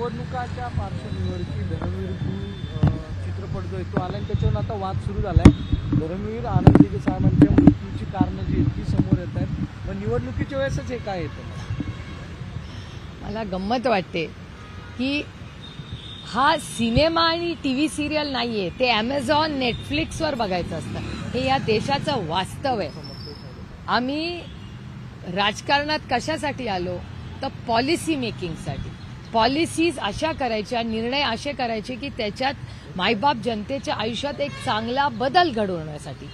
निवडणुकाच्या पार्श्वभूमीवरती Dharmaveer to चित्रपट जो आहे तो आला आणि त्याच्यावर आता वाद सुरू झालाय। धर्मवीर आनंद दिघे साहेबांच्या मृत्यूची कारणं जी आहेत ती समोर येत आहेत। मग निवडणुकीच्या वेळेसच हे काय येतं? मला गंमत वाटते की हा सिनेमा आणि टीव्ही सिरियल नाहीये, ते Amazon नेटफ्लिक्सवर बघायचं असतं। हे या देशाचं वास्तव आहे। आम्ही राजकारणात कशासाठी आलो तर पॉलिसी मेकिंगसाठी। पॉलिसीज अशा करायच्या, निर्णय असे करायचे की त्याच्यात मायबाप जनतेच्या आयुष्यात एक चांगला बदल घडवण्यासाठी।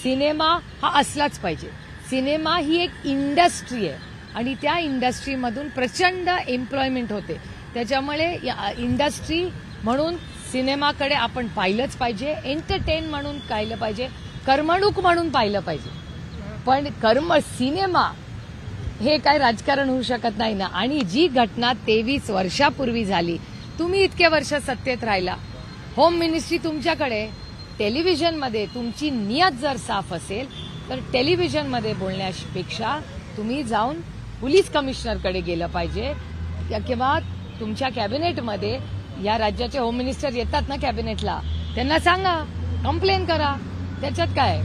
सिनेमा हा असलाच पाहिजे। सिनेमा ही एक इंडस्ट्री आहे आणि त्या इंडस्ट्रीमधून प्रचंड एम्प्लॉयमेंट होते। त्याच्यामुळे इंडस्ट्री म्हणून सिनेमाकडे आपण पाहिलंच पाहिजे, एंटरटेन म्हणून पाहिलं पाहिजे, करमणूक म्हणून पाहिलं पाहिजे। पण सिनेमा हे काय राजकारण होऊ शकत नाही ना। आणि जी घटना 23 वर्षापूर्वी झाली, तुम्ही इतके वर्ष सत्तेत राहिला, होम मिनिस्ट्री तुमच्याकडे, टेलिव्हिजनमध्ये तुमची नियत जर साफ असेल तर टेलिव्हिजनमध्ये बोलण्यापेक्षा तुम्ही जाऊन पोलीस कमिशनरकडे गेलं पाहिजे किंवा तुमच्या कॅबिनेटमध्ये या राज्याचे होम मिनिस्टर येतात ना कॅबिनेटला, त्यांना सांगा, कंप्लेन करा, त्याच्यात काय।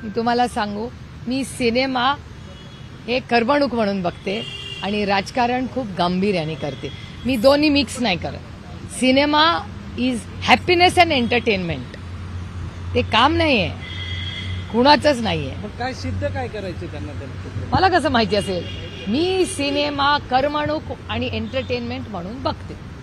मी तुम्हाला सांगू, मी सिनेमा हे करमणूक म्हणून बघते आणि राजकारण खूप गांभीर्याने करते। मी दोन्ही मिक्स नाही करत। Cinema is happiness and entertainment, ते काम नाहीये, कुणाचंच नाहीये। काय सिद्ध काय करायचं त्यांना? मला कसं माहिती असेल? मी सिनेमा करमणूक आणि एंटरटेनमेंट म्हणून बघते।